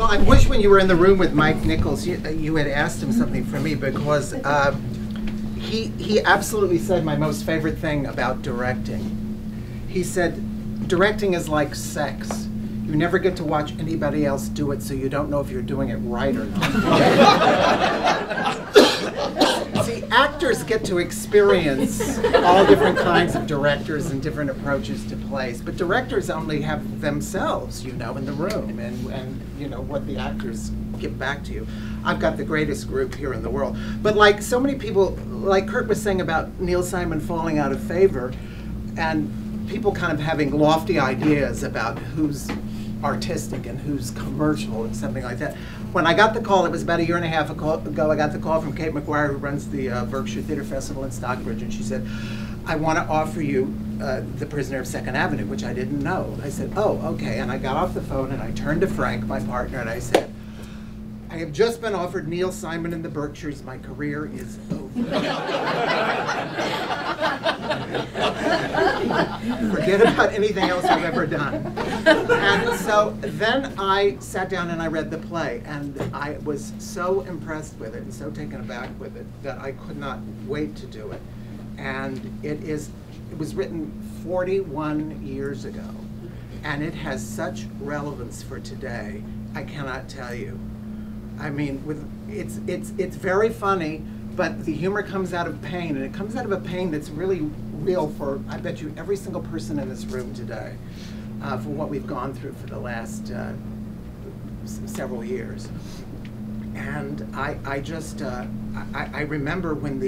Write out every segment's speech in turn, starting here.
I wish when you were in the room with Mike Nichols, you had asked him something for me, because he absolutely said my most favorite thing about directing. He said, directing is like sex. You never get to watch anybody else do it, so you don't know if you're doing it right or not. See, actors get to experience all different kinds of directors and different approaches to plays, but directors only have themselves, you know, in the room, and you know, what the actors give back to you. I've got the greatest group here in the world. But like so many people, like Kurt was saying about Neil Simon falling out of favor, and people kind of having lofty ideas about who's artistic and who's commercial and something like that. When I got the call, it was about a year and a half ago, I got the call from Kate McGuire, who runs the Berkshire Theatre Festival in Stockbridge, and she said, I want to offer you The Prisoner of Second Avenue, which I didn't know. I said, oh, okay, and I got off the phone and I turned to Frank, my partner, and I said, I have just been offered Neil Simon in the Berkshires. My career is over. Forget about anything else I've ever done. And so then I sat down and I read the play, and I was so impressed with it and so taken aback with it that I could not wait to do it. And it was written 41 years ago, and it has such relevance for today, I cannot tell you. I mean, it's very funny, but the humor comes out of pain, and it comes out of a pain that's really real for, I bet you, every single person in this room today, for what we've gone through for the last several years. And I just I remember when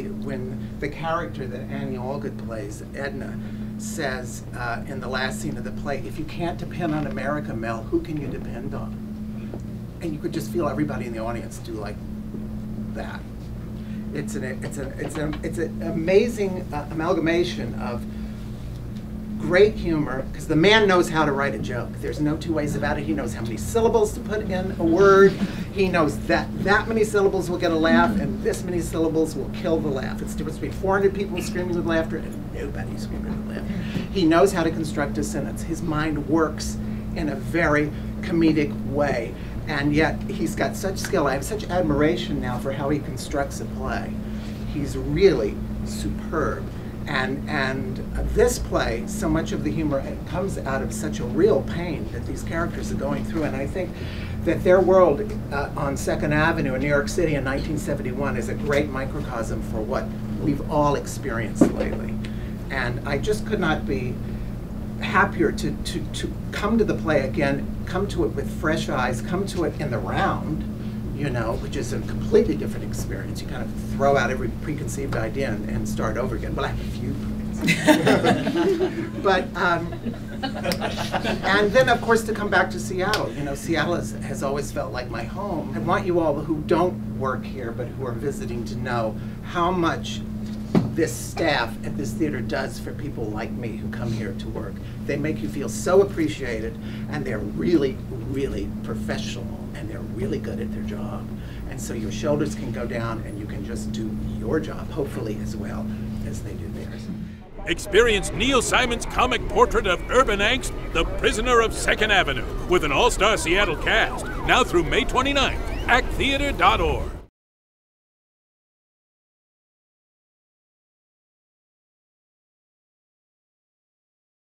the character that Annie Allgood plays, Edna, says in the last scene of the play, if you can't depend on America, Mel, who can you depend on? And you could just feel everybody in the audience do like that. It's an amazing amalgamation of great humor, because the man knows how to write a joke. There's no two ways about it. He knows how many syllables to put in a word. He knows that many syllables will get a laugh, and this many syllables will kill the laugh. It's the difference between 400 people screaming with laughter and nobody screaming with laughter. He knows how to construct a sentence. His mind works in a very comedic way. And yet, he's got such skill. I have such admiration now for how he constructs a play. He's really superb. And this play, so much of the humor comes out of such a real pain that these characters are going through. And I think that their world on Second Avenue in New York City in 1971 is a great microcosm for what we've all experienced lately. And I just could not be happier to come to the play again, come to it with fresh eyes, come to it in the round, you know, which is a completely different experience. You kind of throw out every preconceived idea and start over again. Well, I have a few preconceived. But, and then of course to come back to Seattle. You know, Seattle has always felt like my home. I want you all who don't work here but who are visiting to know how much this staff at this theater does for people like me who come here to work. They make you feel so appreciated, and they're really, really professional, and they're really good at their job. And so your shoulders can go down and you can just do your job, hopefully as well as they do theirs. Experience Neil Simon's comic portrait of urban angst, The Prisoner of Second Avenue, with an all-star Seattle cast, now through May 29th, acttheater.org.